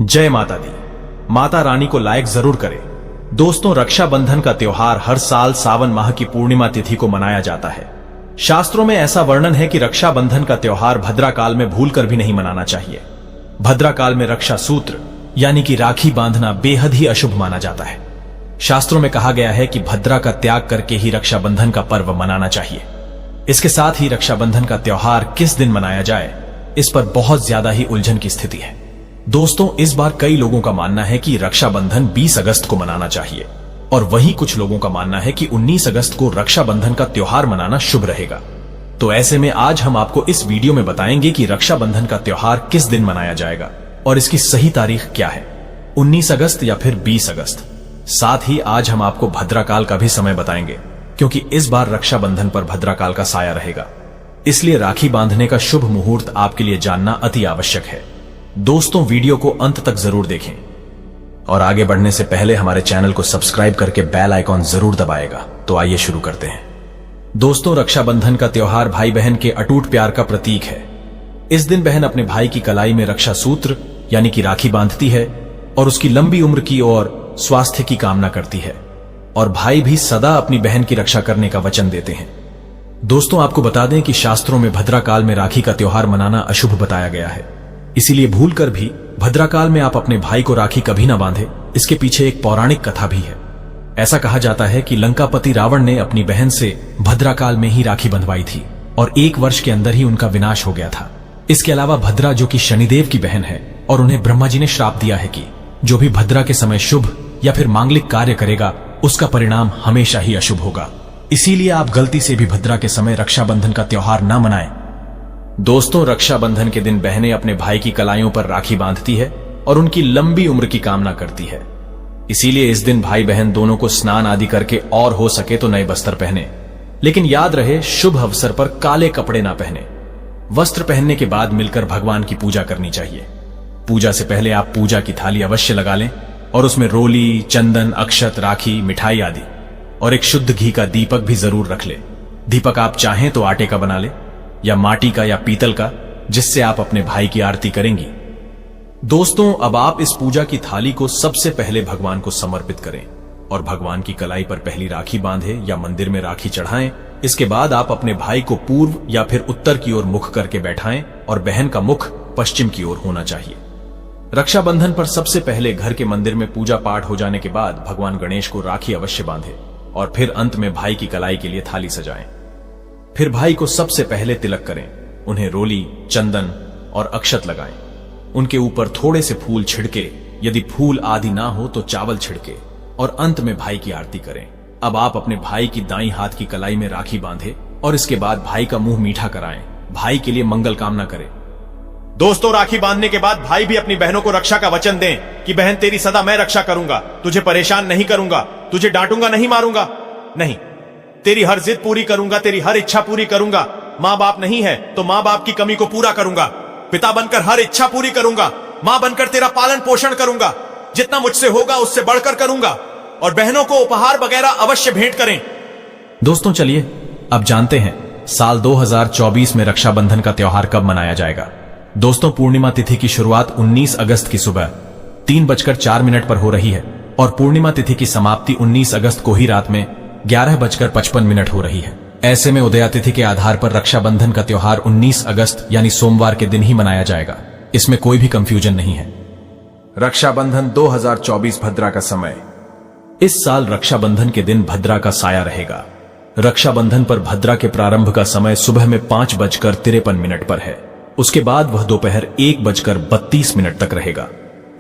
जय माता दी। माता रानी को लायक जरूर करें। दोस्तों, रक्षाबंधन का त्योहार हर साल सावन माह की पूर्णिमा तिथि को मनाया जाता है। शास्त्रों में ऐसा वर्णन है कि रक्षाबंधन का त्योहार भद्रा काल में भूलकर भी नहीं मनाना चाहिए। भद्रा काल में रक्षा सूत्र यानी कि राखी बांधना बेहद ही अशुभ माना जाता है। शास्त्रों में कहा गया है कि भद्रा का त्याग करके ही रक्षाबंधन का पर्व मनाना चाहिए। इसके साथ ही रक्षाबंधन का त्योहार किस दिन मनाया जाए, इस पर बहुत ज्यादा ही उलझन की स्थिति है। दोस्तों, इस बार कई लोगों का मानना है कि रक्षाबंधन 20 अगस्त को मनाना चाहिए और वहीं कुछ लोगों का मानना है कि 19 अगस्त को रक्षाबंधन का त्योहार मनाना शुभ रहेगा। तो ऐसे में आज हम आपको इस वीडियो में बताएंगे कि रक्षाबंधन का त्योहार किस दिन मनाया जाएगा और इसकी सही तारीख क्या है, 19 अगस्त या फिर 20 अगस्त। साथ ही आज हम आपको भद्राकाल का भी समय बताएंगे, क्योंकि इस बार रक्षाबंधन पर भद्राकाल का साया रहेगा। इसलिए राखी बांधने का शुभ मुहूर्त आपके लिए जानना अति आवश्यक है। दोस्तों, वीडियो को अंत तक जरूर देखें और आगे बढ़ने से पहले हमारे चैनल को सब्सक्राइब करके बेल आइकॉन जरूर दबाएगा। तो आइए शुरू करते हैं। दोस्तों, रक्षाबंधन का त्योहार भाई बहन के अटूट प्यार का प्रतीक है। इस दिन बहन अपने भाई की कलाई में रक्षा सूत्र यानी कि राखी बांधती है और उसकी लंबी उम्र की और स्वास्थ्य की कामना करती है, और भाई भी सदा अपनी बहन की रक्षा करने का वचन देते हैं। दोस्तों, आपको बता दें कि शास्त्रों में भद्राकाल में राखी का त्योहार मनाना अशुभ बताया गया है। इसीलिए भूलकर भी भद्राकाल में आप अपने भाई को राखी कभी ना बांधे। इसके पीछे एक पौराणिक कथा भी है। ऐसा कहा जाता है कि लंकापति रावण ने अपनी बहन से भद्राकाल में ही राखी बंधवाई थी और 1 वर्ष के अंदर ही उनका विनाश हो गया था। इसके अलावा भद्रा, जो कि शनिदेव की बहन है, और उन्हें ब्रह्मा जी ने श्राप दिया है कि जो भी भद्रा के समय शुभ या फिर मांगलिक कार्य करेगा उसका परिणाम हमेशा ही अशुभ होगा। इसीलिए आप गलती से भी भद्रा के समय रक्षाबंधन का त्योहार ना मनाएं। दोस्तों, रक्षाबंधन के दिन बहनें अपने भाई की कलाइयों पर राखी बांधती है और उनकी लंबी उम्र की कामना करती है। इसीलिए इस दिन भाई बहन दोनों को स्नान आदि करके और हो सके तो नए वस्त्र पहने, लेकिन याद रहे शुभ अवसर पर काले कपड़े ना पहने। वस्त्र पहनने के बाद मिलकर भगवान की पूजा करनी चाहिए। पूजा से पहले आप पूजा की थाली अवश्य लगा लें और उसमें रोली, चंदन, अक्षत, राखी, मिठाई आदि और एक शुद्ध घी का दीपक भी जरूर रख ले। दीपक आप चाहें तो आटे का बना ले या माटी का या पीतल का, जिससे आप अपने भाई की आरती करेंगी। दोस्तों, अब आप इस पूजा की थाली को सबसे पहले भगवान को समर्पित करें और भगवान की कलाई पर पहली राखी बांधे या मंदिर में राखी चढ़ाएं। इसके बाद आप अपने भाई को पूर्व या फिर उत्तर की ओर मुख करके बैठाएं और बहन का मुख पश्चिम की ओर होना चाहिए। रक्षाबंधन पर सबसे पहले घर के मंदिर में पूजा पाठ हो जाने के बाद भगवान गणेश को राखी अवश्य बांधे और फिर अंत में भाई की कलाई के लिए थाली सजाएं। फिर भाई को सबसे पहले तिलक करें, उन्हें रोली, चंदन और अक्षत लगाएं। उनके ऊपर थोड़े से फूल छिड़के, यदि फूल आदि ना हो तो चावल छिड़के, और अंत में भाई की आरती करें। अब आप अपने भाई की दाईं हाथ की कलाई में राखी बांधे और इसके बाद भाई का मुंह मीठा कराएं। भाई के लिए मंगल कामना करें। दोस्तों, राखी बांधने के बाद भाई भी अपनी बहनों को रक्षा का वचन दें कि बहन तेरी सदा मैं रक्षा करूंगा, तुझे परेशान नहीं करूंगा, तुझे डांटूंगा नहीं, मारूंगा नहीं, तेरी हर जिद पूरी करूंगा, तेरी हर इच्छा पूरी करूंगा। मां बाप नहीं है तो मां बाप की कमी को पूरा करूंगा। पिता बनकर हर इच्छा पूरी करूंगा। मां बनकर तेरा पालन पोषण करूंगा। जितना मुझसे होगा उससे बढ़कर करूंगा। और बहनों को उपहार वगैरह अवश्य भेंट करें। दोस्तों, चलिए अब जानते हैं साल 2024 में रक्षाबंधन का त्योहार कब मनाया जाएगा। दोस्तों, पूर्णिमा तिथि की शुरुआत 19 अगस्त की सुबह 3:04 पर हो रही है और पूर्णिमा तिथि की समाप्ति 19 अगस्त को ही रात में 11:55 हो रही है। ऐसे में उदया तिथि के आधार पर रक्षाबंधन का त्योहार 19 अगस्त यानी सोमवार के दिन ही मनाया जाएगा। इसमें कोई भी कंफ्यूजन नहीं है। रक्षाबंधन 2024 भद्रा का समय। इस साल रक्षाबंधन के दिन भद्रा का साया रहेगा। रक्षाबंधन पर भद्रा के प्रारंभ का समय सुबह में 5:53 पर है। उसके बाद वह दोपहर 1:32 तक रहेगा।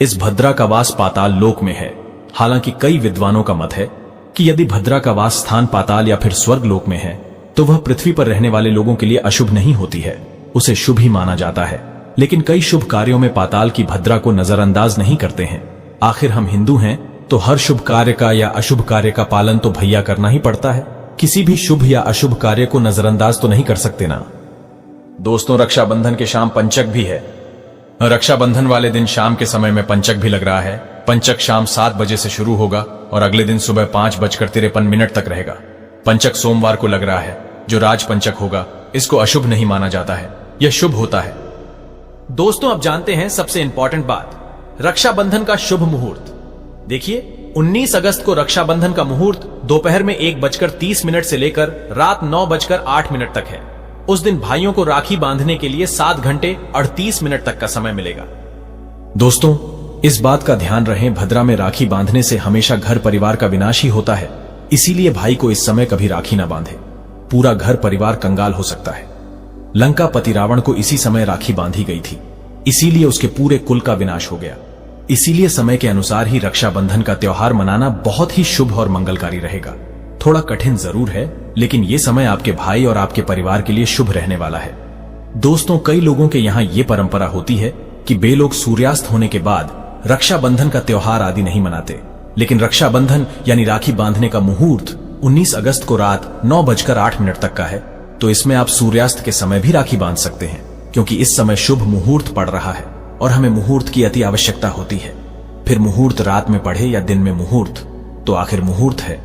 इस भद्रा का वास पाताल लोक में है। हालांकि कई विद्वानों का मत है कि यदि भद्रा का वास स्थान पाताल या फिर स्वर्ग लोक में है तो वह पृथ्वी पर रहने वाले लोगों के लिए अशुभ नहीं होती है, उसे शुभ ही माना जाता है। लेकिन कई शुभ कार्यों में पाताल की भद्रा को नजरअंदाज नहीं करते हैं। आखिर हम हिंदू हैं तो हर शुभ कार्य का या अशुभ कार्य का पालन तो भैया करना ही पड़ता है। किसी भी शुभ या अशुभ कार्य को नजरअंदाज तो नहीं कर सकते ना। दोस्तों, रक्षाबंधन के शाम पंचक भी है। रक्षाबंधन वाले दिन शाम के समय में पंचक भी लग रहा है। पंचक शाम 7 बजे से शुरू होगा और अगले दिन सुबह 5:53 तक रहेगा। पंचक सोमवार को लग रहा है, जो राज पंचक होगा। इसको अशुभ नहीं माना जाता है, यह शुभ होता है। दोस्तों, अब जानते हैं सबसे इंपॉर्टेंट बात। रक्षाबंधन का शुभ मुहूर्त। देखिए 19 अगस्त को रक्षाबंधन का मुहूर्त दोपहर में 1:30 से लेकर रात 9:08 तक है। उस दिन भाइयों को राखी बांधने के लिए 7 घंटे 38 मिनट तक का समय मिलेगा। दोस्तों, इस बात का ध्यान रहे, भद्रा में राखी बांधने से हमेशा घर परिवार का विनाश ही होता है। इसीलिए भाई को इस समय कभी राखी ना बांधे, पूरा घर परिवार कंगाल हो सकता है। लंका पति रावण को इसी समय राखी बांधी गई थी, इसीलिए उसके पूरे कुल का विनाश हो गया। इसीलिए समय के अनुसार ही रक्षाबंधन का त्योहार मनाना बहुत ही शुभ और मंगलकारी रहेगा। थोड़ा कठिन जरूर है, लेकिन यह समय आपके भाई और आपके परिवार के लिए शुभ रहने वाला है। दोस्तों, कई लोगों के यहाँ ये परंपरा होती है कि वे लोग सूर्यास्त होने के बाद रक्षाबंधन का त्योहार आदि नहीं मनाते, लेकिन रक्षाबंधन यानी राखी बांधने का मुहूर्त 19 अगस्त को रात 9:08 तक का है, तो इसमें आप सूर्यास्त के समय भी राखी बांध सकते हैं, क्योंकि इस समय शुभ मुहूर्त पड़ रहा है और हमें मुहूर्त की अति आवश्यकता होती है। फिर मुहूर्त रात में पढ़े या दिन में मुहूर्त, तो आखिर मुहूर्त है।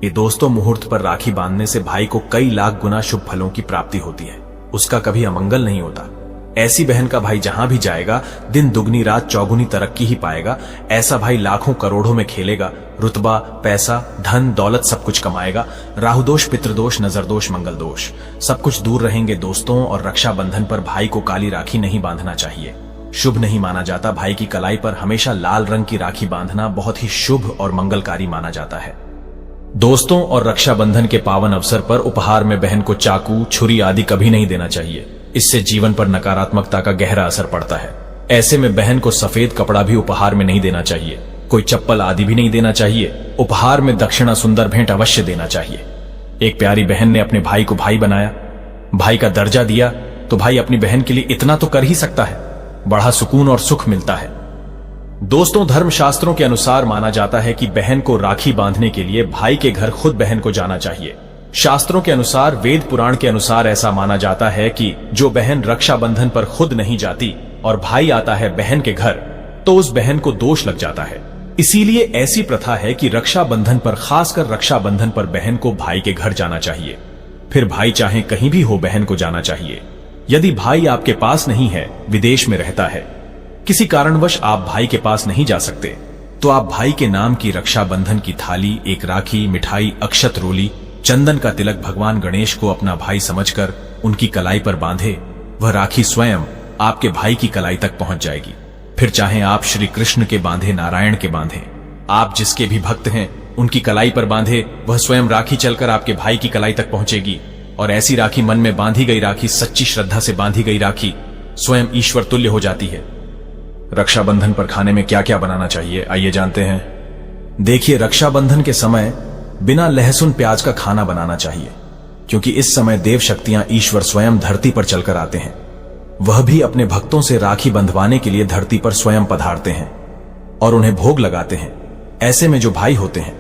ये दोस्तों, मुहूर्त पर राखी बांधने से भाई को कई लाख गुना शुभ फलों की प्राप्ति होती है, उसका कभी अमंगल नहीं होता। ऐसी बहन का भाई जहां भी जाएगा दिन दुगनी रात चौगुनी तरक्की ही पाएगा। ऐसा भाई लाखों करोड़ों में खेलेगा, रुतबा, पैसा, धन दौलत सब कुछ कमाएगा। राहुदोष, पितृदोष, नजरदोष, मंगल दोष सब कुछ दूर रहेंगे दोस्तों। और रक्षाबंधन पर भाई को काली राखी नहीं बांधना चाहिए, शुभ नहीं माना जाता। भाई की कलाई पर हमेशा लाल रंग की राखी बांधना बहुत ही शुभ और मंगलकारी माना जाता है। दोस्तों, और रक्षाबंधन के पावन अवसर पर उपहार में बहन को चाकू, छुरी आदि कभी नहीं देना चाहिए। इससे जीवन पर नकारात्मकता का गहरा असर पड़ता है। ऐसे में बहन को सफेद कपड़ा भी उपहार में नहीं देना चाहिए, कोई चप्पल आदि भी नहीं देना चाहिए। उपहार में दक्षिणा, सुंदर भेंट अवश्य देना चाहिए। एक प्यारी बहन ने अपने भाई को भाई बनाया, भाई का दर्जा दिया, तो भाई अपनी बहन के लिए इतना तो कर ही सकता है, बड़ा सुकून और सुख मिलता है। दोस्तों, धर्मशास्त्रों के अनुसार माना जाता है कि बहन को राखी बांधने के लिए भाई के घर खुद बहन को जाना चाहिए। शास्त्रों के अनुसार, वेद पुराण के अनुसार ऐसा माना जाता है कि जो बहन रक्षाबंधन पर खुद नहीं जाती और भाई आता है बहन के घर, तो उस बहन को दोष लग जाता है। इसीलिए ऐसी प्रथा है कि रक्षाबंधन पर, खासकर रक्षाबंधन पर बहन को भाई के घर जाना चाहिए। फिर भाई चाहे कहीं भी हो, बहन को जाना चाहिए। यदि भाई आपके पास नहीं है, विदेश में रहता है, किसी कारणवश आप भाई के पास नहीं जा सकते, तो आप भाई के नाम की रक्षाबंधन की थाली, एक राखी, मिठाई, अक्षत रोली, चंदन का तिलक भगवान गणेश को अपना भाई समझकर उनकी कलाई पर बांधे। वह राखी स्वयं आपके भाई की कलाई तक पहुंच जाएगी। फिर चाहे आप श्री कृष्ण के बांधे, नारायण के बांधे, आप जिसके भी भक्त हैं उनकी कलाई पर बांधे, वह स्वयं राखी चलकर आपके भाई की कलाई तक पहुंचेगी। और ऐसी राखी, मन में बांधी गई राखी, सच्ची श्रद्धा से बांधी गई राखी स्वयं ईश्वर तुल्य हो जाती है। रक्षाबंधन पर खाने में क्या क्या बनाना चाहिए, आइए जानते हैं। देखिए, रक्षाबंधन के समय बिना लहसुन प्याज का खाना बनाना चाहिए, क्योंकि इस समय देव शक्तियां, ईश्वर स्वयं धरती पर चलकर आते हैं। वह भी अपने भक्तों से राखी बंधवाने के लिए धरती पर स्वयं पधारते हैं और उन्हें भोग लगाते हैं। ऐसे में जो भाई होते हैं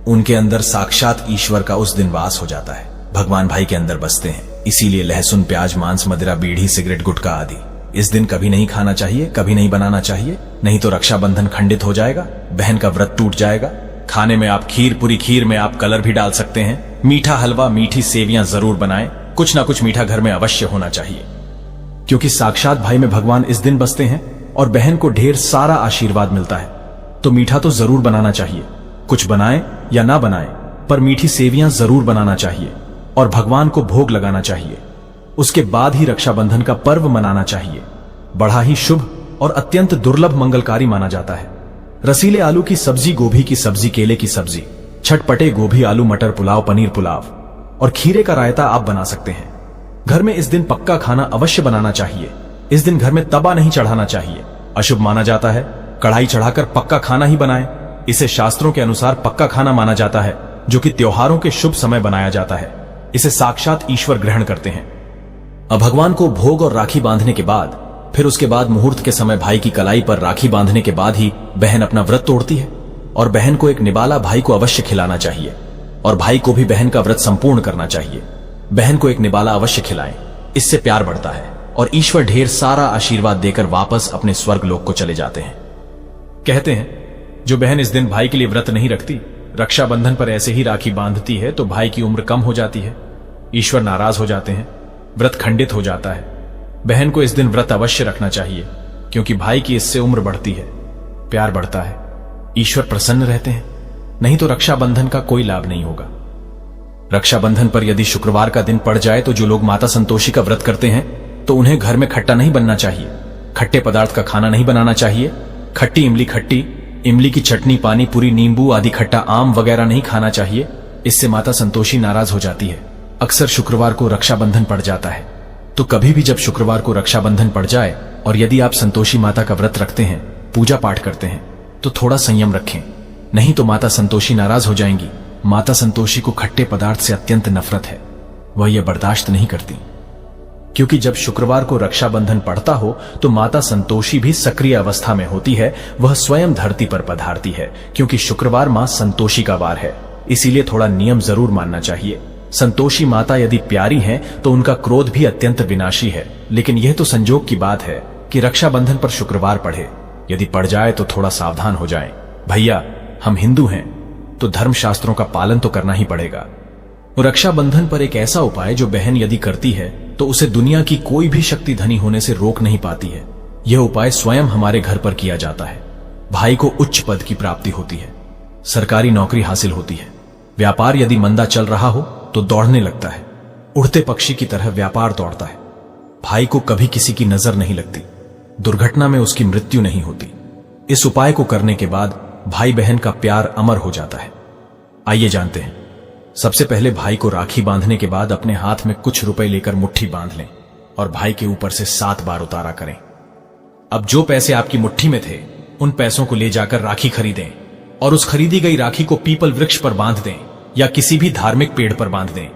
उनके अंदर साक्षात ईश्वर का उस दिन वास हो जाता है, भगवान भाई के अंदर बसते हैं। इसीलिए लहसुन, प्याज, मांस, मदिरा, बीड़ी, सिगरेट, गुटखा आदि इस दिन कभी नहीं खाना चाहिए, कभी नहीं बनाना चाहिए, नहीं तो रक्षाबंधन खंडित हो जाएगा, बहन का व्रत टूट जाएगा। खाने में आप खीर, पूरी खीर में आप कलर भी डाल सकते हैं। मीठा हलवा, मीठी सेवियां जरूर बनाएं। कुछ ना कुछ मीठा घर में अवश्य होना चाहिए, क्योंकि साक्षात भाई में भगवान इस दिन बसते हैं और बहन को ढेर सारा आशीर्वाद मिलता है। तो मीठा तो जरूर बनाना चाहिए, कुछ बनाएं या ना बनाएं, पर मीठी सेवियां जरूर बनाना चाहिए और भगवान को भोग लगाना चाहिए। उसके बाद ही रक्षाबंधन का पर्व मनाना चाहिए। बड़ा ही शुभ और अत्यंत दुर्लभ मंगलकारी माना जाता है। रसीले आलू की सब्जी, गोभी की सब्जी, केले की सब्जी, छटपटे गोभी, आलू मटर पुलाव, पनीर पुलाव और खीरे का रायता आप बना सकते हैं। घर में इस दिन पक्का खाना अवश्य बनाना चाहिए। इस दिन घर में तवा नहीं चढ़ाना चाहिए, अशुभ माना जाता है। कढ़ाई चढ़ाकर पक्का खाना ही बनाएं। इसे शास्त्रों के अनुसार पक्का खाना माना जाता है, जो कि त्योहारों के शुभ समय बनाया जाता है। इसे साक्षात ईश्वर ग्रहण करते हैं। अब भगवान को भोग और राखी बांधने के बाद, फिर उसके बाद मुहूर्त के समय भाई की कलाई पर राखी बांधने के बाद ही बहन अपना व्रत तोड़ती है और बहन को एक निबाला भाई को अवश्य खिलाना चाहिए और भाई को भी बहन का व्रत संपूर्ण करना चाहिए। बहन को एक निबाला अवश्य खिलाएं, इससे प्यार बढ़ता है और ईश्वर ढेर सारा आशीर्वाद देकर वापस अपने स्वर्ग लोक को चले जाते हैं। कहते हैं जो बहन इस दिन भाई के लिए व्रत नहीं रखती, रक्षाबंधन पर ऐसे ही राखी बांधती है, तो भाई की उम्र कम हो जाती है, ईश्वर नाराज हो जाते हैं, व्रत खंडित हो जाता है। बहन को इस दिन व्रत अवश्य रखना चाहिए, क्योंकि भाई की इससे उम्र बढ़ती है प्यार बढ़ता है, ईश्वर प्रसन्न रहते हैं, नहीं तो रक्षाबंधन का कोई लाभ नहीं होगा। रक्षाबंधन पर यदि शुक्रवार का दिन पड़ जाए तो जो लोग माता संतोषी का व्रत करते हैं तो उन्हें घर में खट्टा नहीं बनना चाहिए, खट्टे पदार्थ का खाना नहीं बनाना चाहिए, खट्टी इमली की चटनी, पानी पूरी, नींबू आदि खट्टा आम वगैरह नहीं खाना चाहिए। इससे माता संतोषी नाराज हो जाती है। अक्सर शुक्रवार को रक्षाबंधन पड़ जाता है, तो कभी भी जब शुक्रवार को रक्षाबंधन पड़ जाए और यदि आप संतोषी माता का व्रत रखते हैं, पूजा पाठ करते हैं, तो थोड़ा संयम रखें, नहीं तो माता संतोषी नाराज हो जाएंगी। माता संतोषी को खट्टे पदार्थ से अत्यंत नफरत है, वह यह बर्दाश्त नहीं करती, क्योंकि जब शुक्रवार को रक्षाबंधन पड़ता हो तो माता संतोषी भी सक्रिय अवस्था में होती है, वह स्वयं धरती पर पधारती है, क्योंकि शुक्रवार मां संतोषी का वार है। इसीलिए थोड़ा नियम जरूर मानना चाहिए। संतोषी माता यदि प्यारी हैं तो उनका क्रोध भी अत्यंत विनाशी है, लेकिन यह तो संजोग की बात है कि रक्षाबंधन पर शुक्रवार पड़े। यदि पड़ जाए तो थोड़ा सावधान हो जाएं। भैया, हम हिंदू हैं तो धर्मशास्त्रों का पालन तो करना ही पड़ेगा। रक्षाबंधन पर एक ऐसा उपाय जो बहन यदि करती है तो उसे दुनिया की कोई भी शक्ति धनी होने से रोक नहीं पाती है। यह उपाय स्वयं हमारे घर पर किया जाता है। भाई को उच्च पद की प्राप्ति होती है, सरकारी नौकरी हासिल होती है, व्यापार यदि मंदा चल रहा हो तो दौड़ने लगता है, उड़ते पक्षी की तरह व्यापार दौड़ता है। भाई को कभी किसी की नजर नहीं लगती, दुर्घटना में उसकी मृत्यु नहीं होती। इस उपाय को करने के बाद भाई बहन का प्यार अमर हो जाता है। आइए जानते हैं। सबसे पहले भाई को राखी बांधने के बाद अपने हाथ में कुछ रुपए लेकर मुट्ठी बांध लें और भाई के ऊपर से 7 बार उतारा करें। अब जो पैसे आपकी मुट्ठी में थे उन पैसों को ले जाकर राखी खरीदें और उस खरीदी गई राखी को पीपल वृक्ष पर बांध दें या किसी भी धार्मिक पेड़ पर बांध दें।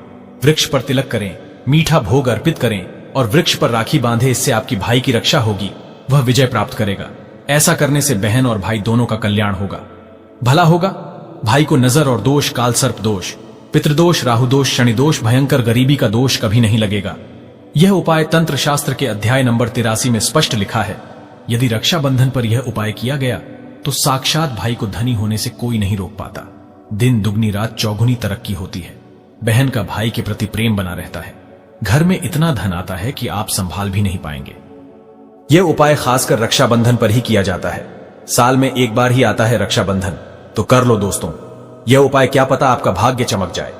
वृक्ष पर तिलक करें, मीठा भोग अर्पित करें और वृक्ष पर राखी बांधे। इससे आपकी भाई की रक्षा होगी, वह विजय प्राप्त करेगा। ऐसा करने से बहन और भाई दोनों का कल्याण होगा, भला होगा। भाई को नजर और दोष, काल सर्प दोष, पितृदोष, राहु दोष, शनि दोष, भयंकर गरीबी का दोष कभी नहीं लगेगा। यह उपाय तंत्र शास्त्र के अध्याय नंबर 83 में स्पष्ट लिखा है। यदि रक्षाबंधन पर यह उपाय किया गया तो साक्षात भाई को धनी होने से कोई नहीं रोक पाता। दिन दुगनी रात चौगुनी तरक्की होती है। बहन का भाई के प्रति प्रेम बना रहता है। घर में इतना धन आता है कि आप संभाल भी नहीं पाएंगे। यह उपाय खासकर रक्षाबंधन पर ही किया जाता है। साल में एक बार ही आता है रक्षाबंधन, तो कर लो दोस्तों। यह उपाय क्या पता आपका भाग्य चमक जाए,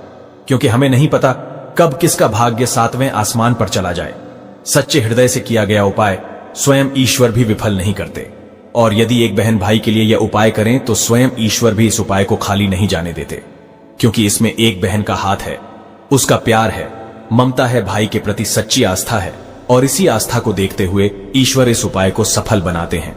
क्योंकि हमें नहीं पता कब किसका भाग्य 7वें आसमान पर चला जाए। सच्चे हृदय से किया गया उपाय स्वयं ईश्वर भी विफल नहीं करते। और यदि एक बहन भाई के लिए यह उपाय करें तो स्वयं ईश्वर भी इस उपाय को खाली नहीं जाने देते, क्योंकि इसमें एक बहन का हाथ है, उसका प्यार है, ममता है, भाई के प्रति सच्ची आस्था है, और इसी आस्था को देखते हुए ईश्वर इस उपाय को सफल बनाते हैं।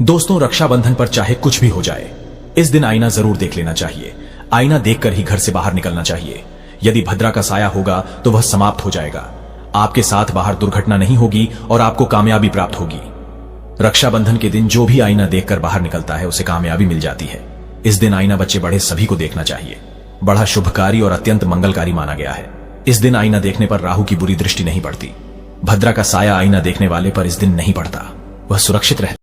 दोस्तों, रक्षाबंधन पर चाहे कुछ भी हो जाए, इस दिन आईना जरूर देख लेना चाहिए। आईना देखकर ही घर से बाहर निकलना चाहिए। यदि भद्रा का साया होगा तो वह समाप्त हो जाएगा। आपके साथ बाहर दुर्घटना नहीं होगी और आपको कामयाबी प्राप्त होगी। रक्षाबंधन के दिन जो भी आईना देखकर बाहर निकलता है उसे कामयाबी मिल जाती है। इस दिन आईना बच्चे बड़े सभी को देखना चाहिए। बड़ा शुभकारी और अत्यंत मंगलकारी माना गया है। इस दिन आईना देखने पर राहु की बुरी दृष्टि नहीं पड़ती। भद्रा का साया आईना देखने वाले पर इस दिन नहीं पड़ता, वह सुरक्षित रहता।